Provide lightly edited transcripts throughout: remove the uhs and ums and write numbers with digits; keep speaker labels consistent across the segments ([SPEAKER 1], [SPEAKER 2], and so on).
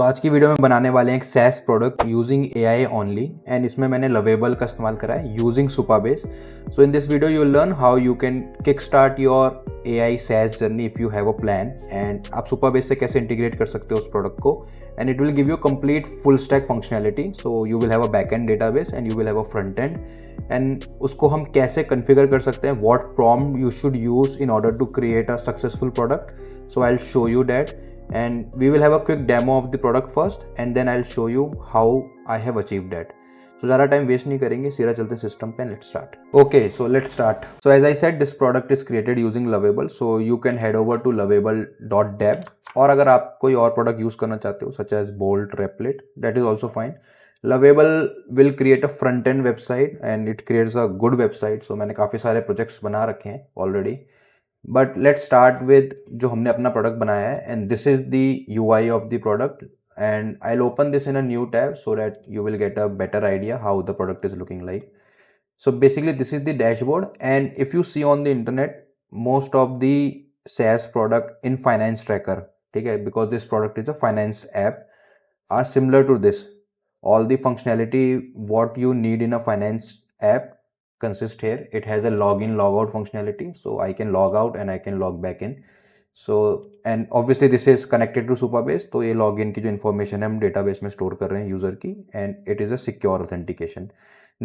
[SPEAKER 1] आज की वीडियो में बनाने वाले हैं एक SaaS product using AI only and इसमें मैंने लवेबल का इस्तेमाल करा है using Supabase. So in this video you learn how you can kick start your AI SaaS journey if you have a plan and आप सुपाबेस से कैसे integrate कर सकते हो उस प्रोडक्ट को and it will give you complete full stack functionality. So you will have a backend database and you will have a front end and उसको हम कैसे कन्फिगर कर सकते हैं, what prompt you should use in order to create a successful product. So I will show you that and we will have a quick demo of the product first and then I'll show you how I have achieved that. So ज़्यादा time waste नहीं करेंगे, सीधा चलते हैं system पे. Let's start. Okay, so let's start. So as I said, this product is created using Lovable, so you can head over to lovable.dev. और अगर आप कोई और प्रोडक्ट यूज करना चाहते हो such as Bolt, Replit, that is also fine. Lovable will create a front end website and it creates a good website. So मैंने काफ़ी सारे प्रोजेक्ट्स बना रखे हैं already. But let start with जो हमने अपना प्रोडक्ट बनाया है and this is the UI of the product and I will open this in a new tab so that you will get a better idea how the product is looking like. So basically this is the dashboard and if you see on the internet most of the SaaS product in finance tracker, ठीक है, because this product is a finance app, are similar to this. All the functionality what you need in a finance app consist here. It has a login logout functionality, so I can log out and I can log back in. So and obviously this is connected to Supabase, तो ये login की जो information है हम database में store कर रहे हैं user की and it is a secure authentication.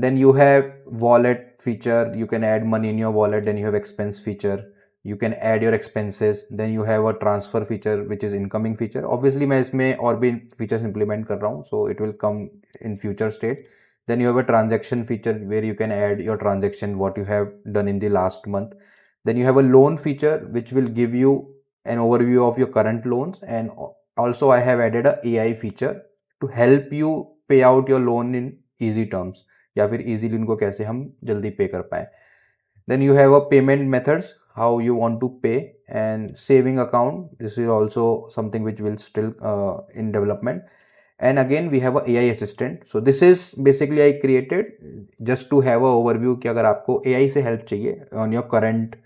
[SPEAKER 1] Then you have wallet feature, you can add money in your wallet. Then you have expense feature, you can add your expenses. Then you have a transfer feature which is incoming feature. Obviously मैं इसमें और भी features implement कर रहा हूँ, so it will come in future state. Then you have a transaction feature where you can add your transaction what you have done in the last month. Then you have a loan feature which will give you an overview of your current loans, and also I have added a AI feature to help you pay out your loan in easy terms, या फिर easily उनको कैसे हम जल्दी पे कर पाए. Then you have a payment methods, how you want to pay, and saving account. This is also something which will still in development. And again we have a AI assistant. So this is basically I created just to have a overview कि अगर आपको AI से help चाहिए on your current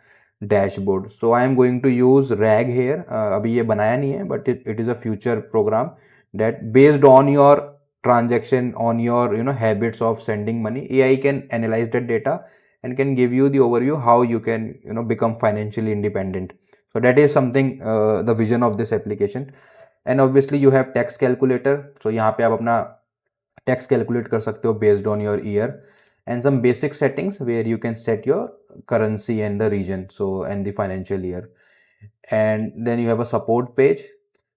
[SPEAKER 1] dashboard. So I am going to use RAG here. अभी ये बनाया नहीं है, but it is a future program that based on your transaction, on your habits of sending money, AI can analyze that data and can give you the overview how you can become financially independent. So that is something the vision of this application. And obviously you have tax calculator. So यहाँ पे आप अपना tax calculate कर सकते हो based on your year, and some basic settings where you can set your currency and the region, so and the financial year. And then you have a support page.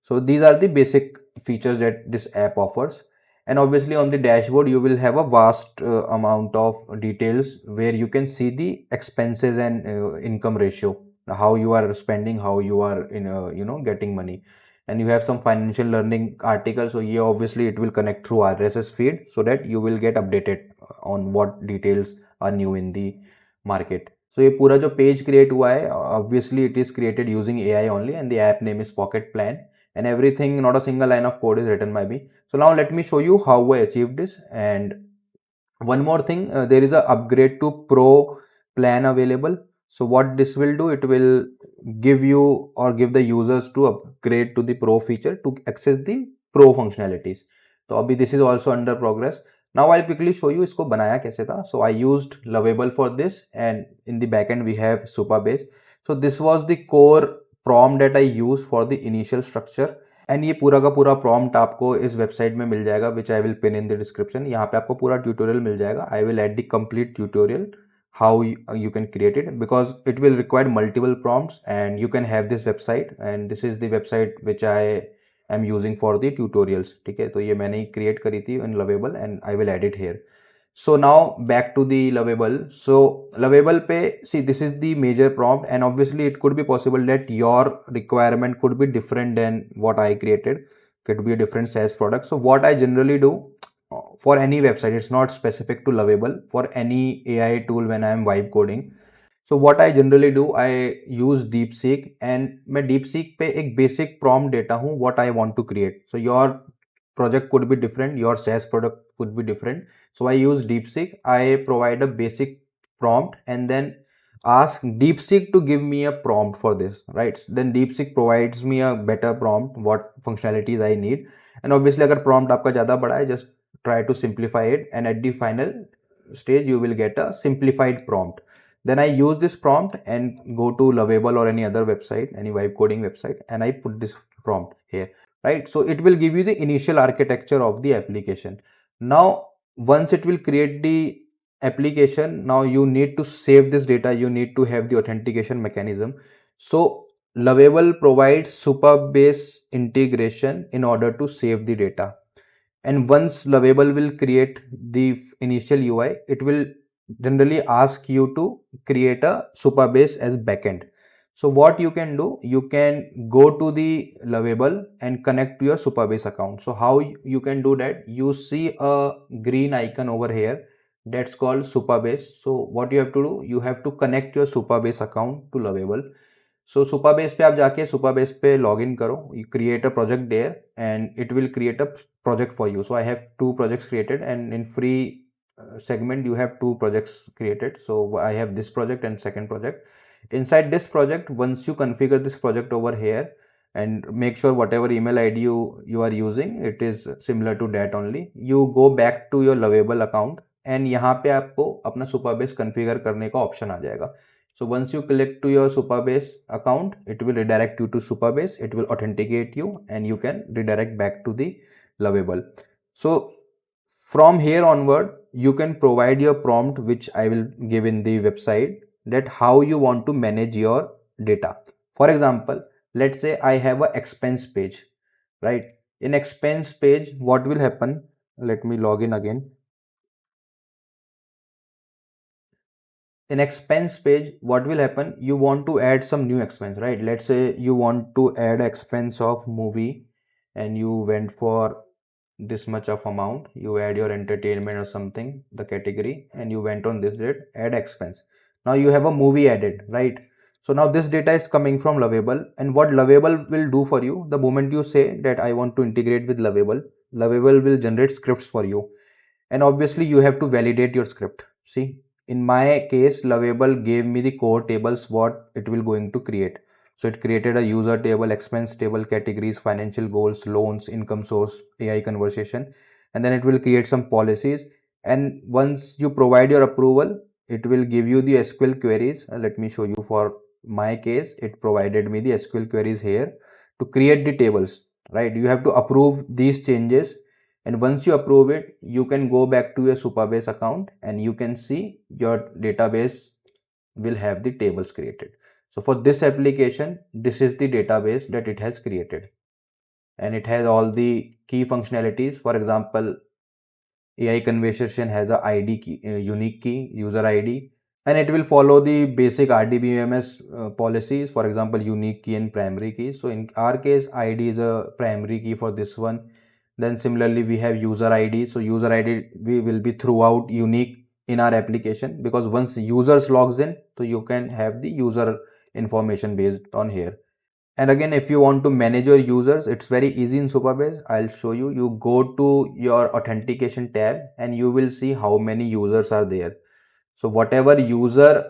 [SPEAKER 1] So these are the basic features that this app offers. And obviously on the dashboard you will have a vast amount of details where you can see the expenses and income ratio, how you are spending, how you are getting money. And you have some financial learning articles. So here obviously it will connect through RSS feed so that you will get updated on what details are new in the market. So ये पूरा जो page create हुआ है, obviously it is created using AI only and the app name is PocketPlan and everything, not a single line of code is written by me. So now let me show you how I achieved this. And one more thing, there is a upgrade to Pro plan available. So what this will do, it will give you or give the users to upgrade to the Pro feature to access the Pro functionalities. तो अभी this is also under progress. Now I'll quickly show you इसको बनाया कैसे था. So I used Lovable for this and in the backend we have Supabase. So this was the core prompt that I used for the initial structure. And ये पूरा का पूरा prompt आपको इस वेबसाइट में मिल जाएगा which I will pin in the description. यहाँ पे आपको पूरा ट्यूटोरियल मिल जाएगा. I will add the complete tutorial how you can create it because it will require multiple prompts and you can have this website and this is the website which I am using for the tutorials. ठीक है, तो ये मैंने create करी थी in Lovable and I will add it here. So now back to the Lovable. So Lovable पे see this is the major prompt and obviously it could be possible that your requirement could be different than what I created. Could be a different SaaS product. So what I generally do for any website, it's not specific to Lovable, for any AI tool when I am vibe coding. So what I generally do, I use DeepSeek and मैं DeepSeek पे एक basic prompt देता हूँ what I want to create. So your project could be different, your SaaS product could be different. So I use DeepSeek. I provide a basic prompt and then ask DeepSeek to give me a prompt for this, right? Then DeepSeek provides me a better prompt, what functionalities I need. And obviously अगर prompt आपका ज़्यादा बड़ा है, just try to simplify it, and at the final stage you will get a simplified prompt. Then I use this prompt and go to Lovable or any other website, any vibe coding website, and I put this prompt here, right? So it will give you the initial architecture of the application. Now once it will create the application, now you need to save this data, you need to have the authentication mechanism. So Lovable provides Supabase integration in order to save the data. And once Lovable will create the initial UI, it will generally ask you to create a Supabase as backend. So what you can do, you can go to the Lovable and connect to your Supabase account. So how you can do that? You see a green icon over here that's called Supabase. So what you have to do, you have to connect your Supabase account to Lovable. सो Supabase पे आप जाके Supabase पे log in करो, you create a project there and it will create a project for you. So I have two projects created and in free segment you have two projects created. So I have this project and second project. Inside this project, once you configure this project over here and make sure whatever email id you are using, it is similar to that only, you go back to your Lovable account and यहाँ पे आपको अपना Supabase configure करने का option आ जाएगा. So once you click to your Supabase account, it will redirect you to Supabase, it will authenticate you and you can redirect back to the Lovable. So from here onward, you can provide your prompt, which I will give in the website, that how you want to manage your data. For example, let's say I have a expense page, right? In expense page, what will happen? Let me log in again. In expense page, what will happen, you want to add some new expense, right? Let's say you want to add expense of movie and you went for this much of amount, you add your entertainment or something, the category, and you went on this date, add expense. Now you have a movie added, right? So now this data is coming from Lovable, and what Lovable will do for you, the moment you say that I want to integrate with Lovable, Lovable will generate scripts for you. And obviously you have to validate your script. See, in my case, Lovable gave me the core tables what it will going to create. So it created a user table, expense table, categories, financial goals, loans, income source, AI conversation, and then it will create some policies. And once you provide your approval, it will give you the SQL queries. Let me show you. For my case, it provided me the SQL queries here to create the tables, right? You have to approve these changes, and once you approve it, you can go back to your Supabase account and you can see your database will have the tables created. So for this application, this is the database that it has created, and it has all the key functionalities. For example, AI conversation has a ID key, unique key, user ID, and it will follow the basic RDBMS policies. For example, unique key and primary key. So in our case, ID is a primary key for this one. Then similarly, we have user ID. So user ID we will be throughout unique in our application, because once users logs in, so you can have the user information based on here. And again, if you want to manage your users, it's very easy in Supabase. I'll show you. You go to your authentication tab and you will see how many users are there. So whatever user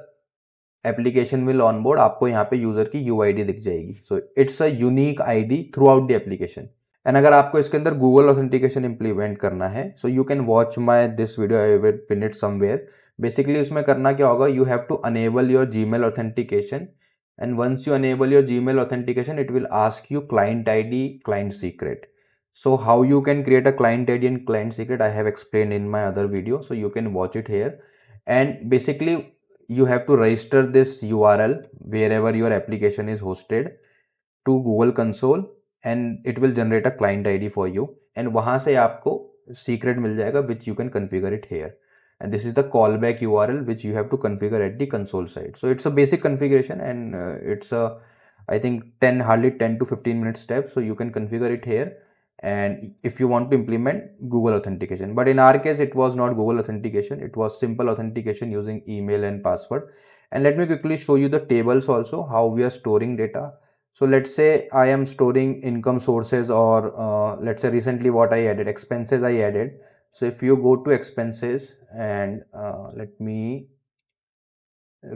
[SPEAKER 1] application will onboard, आपको यहाँ पे user की UID दिख जाएगी. So it's a unique ID throughout the application. And अगर आपको इसके अंदर गूगल ऑथेंटिकेशन इंप्लीमेंट करना है, so you can watch my this video, I will pin it somewhere. Basically उसमें करना क्या होगा, you have to enable your Gmail authentication, and once you enable your Gmail authentication, it will ask you client ID, client secret. So how you can create a client ID and client secret, I have explained in my other video, so you can watch it here. And basically you have to register this URL wherever your application is hosted to Google console, and it will generate a client ID for you, and वहाँ से आपको secret मिल जाएगा which you can configure it here. And this is the callback URL which you have to configure at the console side. So it's a basic configuration, and it's a, I think, hardly 10 to 15 minute step. So you can configure it here, and if you want to implement Google authentication. But in our case, it was not Google authentication, it was simple authentication using email and password. And let me quickly show you the tables also, how we are storing data. So let's say I am storing income sources, or let's say recently what I added, expenses I added. So if you go to expenses and let me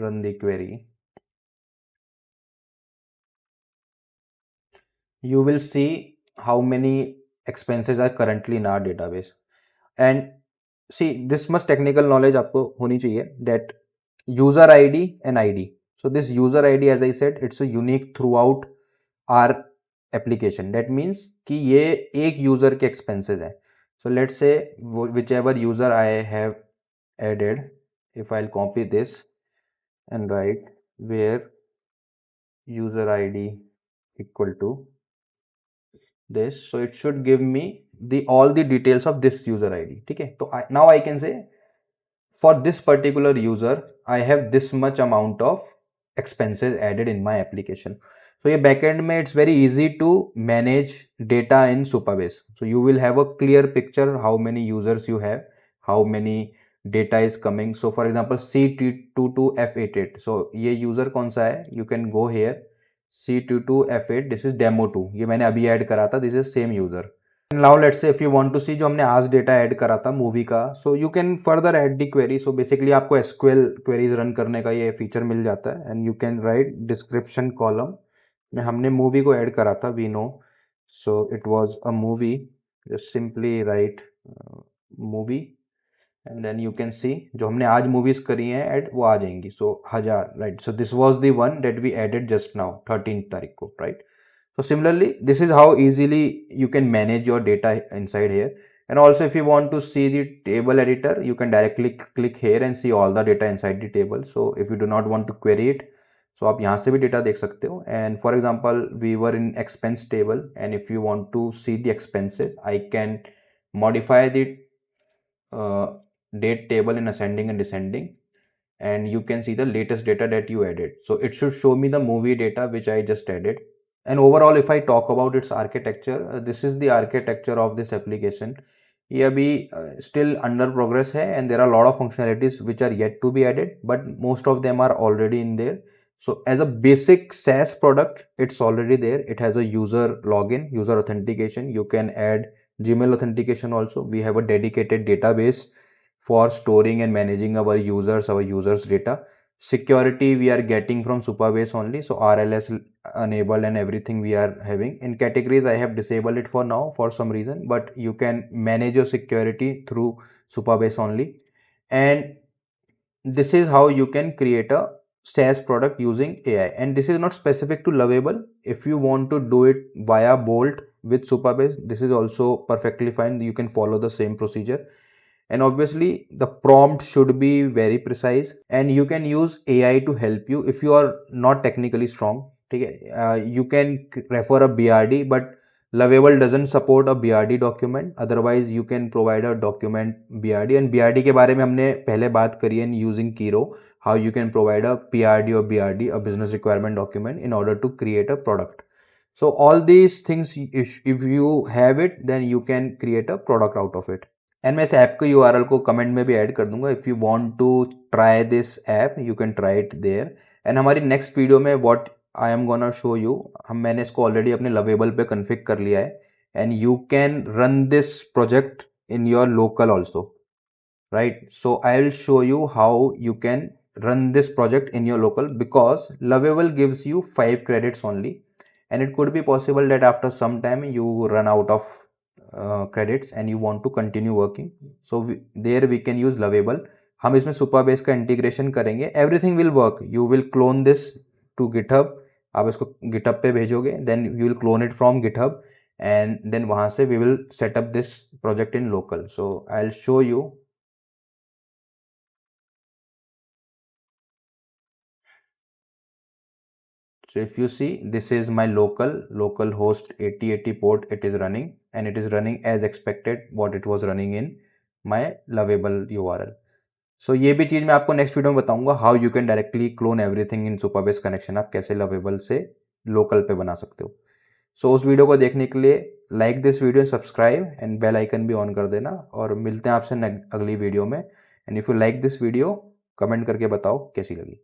[SPEAKER 1] run the query, you will see how many expenses are currently in our database. And see, this much technical knowledge आपको होनी चाहिए that user ID and ID. So this user ID, as I said, it's a unique throughout our application. That means कि ये एक user के expenses हैं. So let's say whichever user I have added, if I'll copy this and write where user ID equal to this, so it should give me the all the details of this user ID. ठीक है, तो now I can say for this particular user I have this much amount of expenses added in my application. So ये backend में it's very easy to manage data in Supabase. So you will have a clear picture how many users you have, how many data is coming. So for example C22F88, so ये user कौन सा है, you can go here C22F8, this is demo2, ये मैंने अभी add करा था, this is same user. Now let's say if you want to see जो हमने आज डेटा ऐड करा था मूवी का, so you can further add the query. So basically आपको SQL queries रन करने का ये फीचर मिल जाता है and you can write description column में हमने मूवी को ऐड करा था, we know, so it was a movie, just simply write movie and then you can see जो हमने आज मूवीज करी हैं ऐड वो आ जाएंगी. So 1000, right? So this was the one that we added just now 13th तारीख को, right? So similarly, this is how easily you can manage your data inside here. And also if you want to see the table editor, you can directly click here and see all the data inside the table. So if you do not want to query it, so आप यहाँ से भी data देख सकते हो. And for example, we were in expense table and if you want to see the expenses, I can modify the date table in ascending and descending and you can see the latest data that you added. So it should show me the movie data which I just added. And overall if I talk about its architecture, this is the architecture of this application. ये अभी still under progress है and there are a lot of functionalities which are yet to be added, but most of them are already in there. So as a basic SaaS product, it's already there. It has a user login, user authentication. You can add Gmail authentication also. We have a dedicated database for storing and managing our users data. Security we are getting from Supabase only, so RLS enabled and everything we are having. In categories I have disabled it for now for some reason, but you can manage your security through Supabase only. And this is how you can create a SaaS product using AI. And this is not specific to Lovable. If you want to do it via Bolt with Supabase, this is also perfectly fine. You can follow the same procedure. And obviously the prompt should be very precise and you can use AI to help you if you are not technically strong. Okay? You can refer a BRD, but Lovable doesn't support a BRD document. Otherwise you can provide a document BRD, and BRD के बारे में हमने पहले बात करी है in using Kiro, how you can provide a PRD or BRD, a business requirement document, in order to create a product. So all these things, if you have it, then you can create a product out of it. And मैं इस app के URL को comment में भी add कर दूंगा. If you want to try this app you can try it there. And हमारी next video में what I am gonna show you, मैंने इसको ऑलरेडी अपने लवेबल पे कन्फिग कर लिया है and you can run this project in your local also, right? So I will show you how you can run this project in your local, because Lovable gives you 5 credits only, and it could be possible that after some time you run out of credits and you want to continue working. So there we can use Lovable. हम इसमें Supabase का integration करेंगे, everything will work. You will clone this to GitHub, आप इसको GitHub पे भेजोगे, then you will clone it from GitHub, and then वहाँ से we will set up this project in local. So I'll show you. So if you see, this is my local host 8080 port, it is running, and it is running as expected what it was running in my Lovable URL. So ये भी चीज़ मैं आपको next video में बताऊंगा, how you can directly clone everything in Supabase connection. आप कैसे Lovable से local पे बना सकते हो. सो उस वीडियो को देखने के लिए like this video, subscribe and bell icon भी ऑन कर देना, और मिलते हैं आपसे अगली वीडियो में. And if you like this video, comment करके बताओ कैसी लगी.